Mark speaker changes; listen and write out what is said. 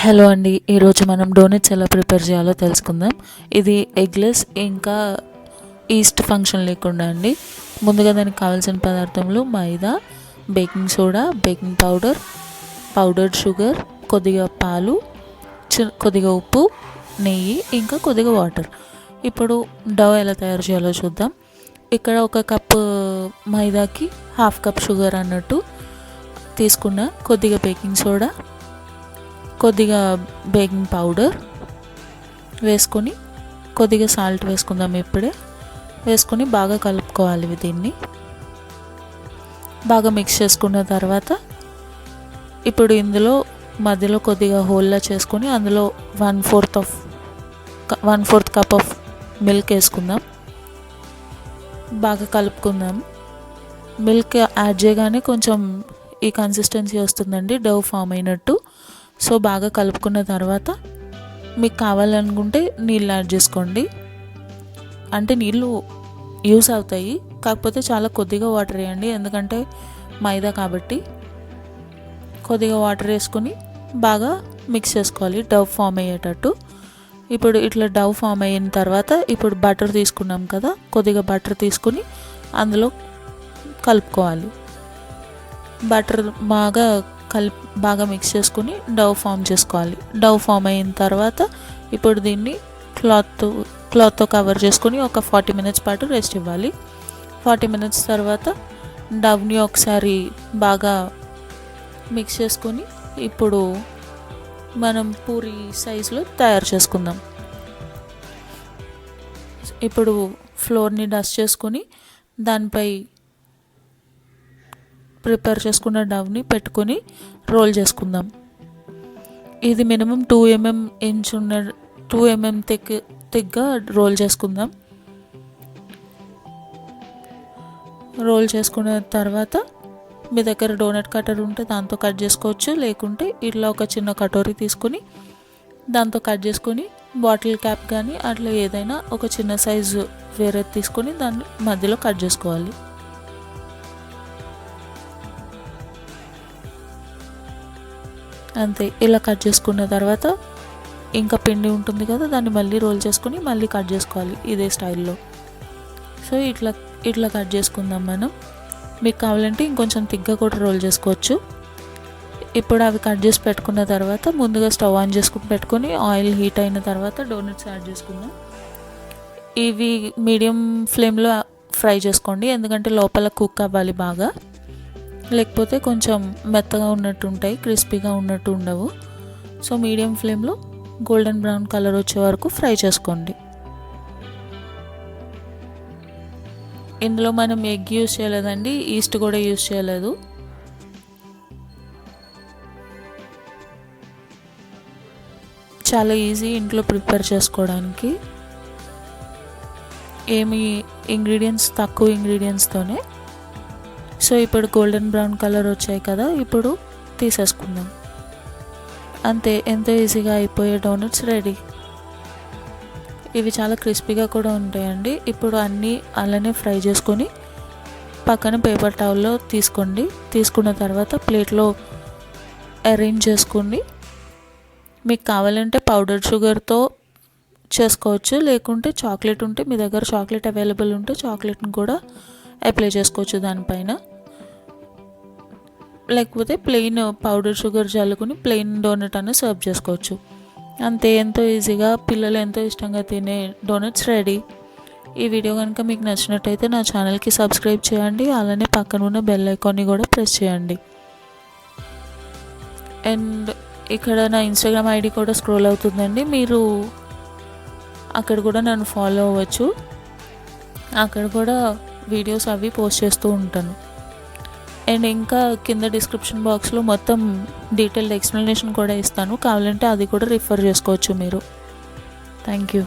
Speaker 1: Hello అండి, ఈరోజు మనం డోనట్స్ ఎలా ప్రిపేర్ చేయాలో తెలుసుకుందాం. ఇది ఎగ్లెస్ ఇంకా ఈస్ట్ ఫంక్షన్ లేకుండా అండి. ముందుగా దానికి కావాల్సిన పదార్థములు maida, baking soda, baking powder, powdered sugar, కొద్దిగా పాలు, కొద్దిగా ఉప్పు, నెయ్యి, ఇంకా కొద్దిగా వాటర్. ఇప్పుడు డవ్ ఎలా తయారు చేయాలో చూద్దాం. ఇక్కడ ఒక కప్పు మైదాకి హాఫ్ కప్ షుగర్ అన్నట్టు తీసుకున్న, కొద్దిగా బేకింగ్ సోడా, కొద్దిగా బేకింగ్ పౌడర్ వేసుకొని కొద్దిగా సాల్ట్ వేసుకుందాం. ఇప్పుడే వేసుకొని బాగా కలుపుకోవాలి. దీన్ని బాగా మిక్స్ చేసుకున్న తర్వాత ఇప్పుడు ఇందులో మధ్యలో కొద్దిగా హోల్లా చేసుకొని అందులో 1/4 కప్ ఆఫ్ మిల్క్ వేసుకుందాం. బాగా కలుపుకుందాం. మిల్క్ యాడ్ చేయగానే కొంచెం ఈ కన్సిస్టెన్సీ వస్తుందండి, డవ్ ఫామ్ అయినట్టు. సో బాగా కలుపుకున్న తర్వాత మీకు కావాలనుకుంటే నీళ్ళు యాడ్ చేసుకోండి. అంటే నీళ్ళు యూస్ అవుతాయి, కాకపోతే చాలా కొద్దిగా వాటర్ వేయండి, ఎందుకంటే మైదా కాబట్టి. కొద్దిగా వాటర్ వేసుకొని బాగా మిక్స్ చేసుకోవాలి డవ్ ఫామ్ అయ్యేటట్టు. ఇప్పుడు ఇట్లా డవ్ ఫామ్ అయిన తర్వాత ఇప్పుడు బటర్ తీసుకున్నాం కదా, కొద్దిగా బటర్ తీసుకొని అందులో కలుపుకోవాలి. బటర్ బాగా మిక్స్ చేసుకుని డవ్ ఫామ్ చేసుకోవాలి. డవ్ ఫామ్ అయిన తర్వాత ఇప్పుడు దీన్ని క్లాత్తో కవర్ చేసుకొని ఒక 40 minutes పాటు రెస్ట్ ఇవ్వాలి. 40 minutes తర్వాత డవ్ని ఒకసారి బాగా మిక్స్ చేసుకొని ఇప్పుడు మనం పూరి సైజులో తయారు చేసుకుందాం. ఇప్పుడు ఫ్లోర్ని డస్ట్ చేసుకొని దానిపై ప్రిపేర్ చేసుకున్న డవ్ని పెట్టుకొని రోల్ చేసుకుందాం. ఇది మినిమం 2 mm ఇంచ్ ఉన్న 2 mm థిక్గా రోల్ చేసుకుందాం. రోల్ చేసుకున్న తర్వాత మీ దగ్గర డోనట్ కటర్ ఉంటే దాంతో కట్ చేసుకోవచ్చు, లేకుంటే ఇట్లా ఒక చిన్న కటోరీ తీసుకొని దాంతో కట్ చేసుకొని బాటిల్ క్యాప్ కానీ అట్లా ఏదైనా ఒక చిన్న సైజు వేరే తీసుకొని దాన్ని మధ్యలో కట్ చేసుకోవాలి. అంతే. ఇలా కట్ చేసుకున్న తర్వాత ఇంకా పిండి ఉంటుంది కదా, దాన్ని మళ్ళీ రోల్ చేసుకొని మళ్ళీ కట్ చేసుకోవాలి ఇదే స్టైల్లో. సో ఇట్లా కట్ చేసుకుందాం మనం. మీకు కావాలంటే ఇంకొంచెం థిక్గా కూడా రోల్ చేసుకోవచ్చు. ఇప్పుడు అవి కట్ చేసి పెట్టుకున్న తర్వాత ముందుగా స్టవ్ ఆన్ చేసుకుని పెట్టుకొని ఆయిల్ హీట్ అయిన తర్వాత డోనట్స్ యాడ్ చేసుకుందాం. ఇవి మీడియం ఫ్లేమ్లో ఫ్రై చేసుకోండి, ఎందుకంటే లోపల కుక్ అవ్వాలి బాగా, లేకపోతే కొంచెం మెత్తగా ఉన్నట్టు ఉంటాయి, క్రిస్పీగా ఉన్నట్టు ఉండవు. సో మీడియం ఫ్లేమ్లో గోల్డెన్ బ్రౌన్ కలర్ వచ్చే వరకు ఫ్రై చేసుకోండి. ఇందులో మనం ఎగ్ యూస్ చేయలేదండి, ఈస్ట్ కూడా యూస్ చేయలేదు. చాలా ఈజీ ఇంట్లో ప్రిపేర్ చేసుకోవడానికి. తక్కువ ఇంగ్రీడియంట్స్తోనే. సో ఇప్పుడు గోల్డెన్ బ్రౌన్ కలర్ వచ్చాయి కదా, ఇప్పుడు తీసేసుకుందాం. అంతే, ఎంతో ఈజీగా అయిపోయే డోనట్స్ రెడీ. ఇవి చాలా క్రిస్పీగా కూడా ఉంటాయండి. ఇప్పుడు అన్నీ అలానే ఫ్రై చేసుకొని పక్కన పేపర్ టవల్లో తీసుకోండి. తీసుకున్న తర్వాత ప్లేట్లో అరేంజ్ చేసుకోండి. మీకు కావాలంటే పౌడర్ షుగర్తో చేసుకోవచ్చు, లేకుంటే చాక్లెట్ ఉంటే మీ దగ్గర చాక్లెట్ అవైలబుల్ ఉంటే చాక్లెట్ని కూడా అప్లై చేసుకోవచ్చు దానిపైన, లేకపోతే ప్లెయిన్ పౌడర్ షుగర్ జల్లుకుని ప్లెయిన్ డోనట్ అని సర్వ్ చేసుకోవచ్చు. అంతే, ఎంతో ఈజీగా పిల్లలు ఎంతో ఇష్టంగా తినే డోనట్స్ రెడీ. ఈ వీడియో కనుక మీకు నచ్చినట్టయితే నా ఛానల్కి సబ్స్క్రైబ్ చేయండి, అలానే పక్కన ఉన్న బెల్ ఐకాన్ని కూడా ప్రెస్ చేయండి. అండ్ ఇక్కడ నా ఇన్స్టాగ్రామ్ ఐడి కూడా స్క్రోల్ అవుతుందండి, మీరు అక్కడ కూడా నన్ను ఫాలో అవ్వచ్చు. అక్కడ కూడా వీడియోస్ అవి పోస్ట్ చేస్తూ ఉంటాను. అండ్ ఇంకా కింద డిస్క్రిప్షన్ బాక్స్లో మొత్తం డీటెయిల్డ్ ఎక్స్ప్లెనేషన్ కూడా ఇస్తాను, కావాలంటే అది కూడా రిఫర్ చేసుకోవచ్చు మీరు. Thank you.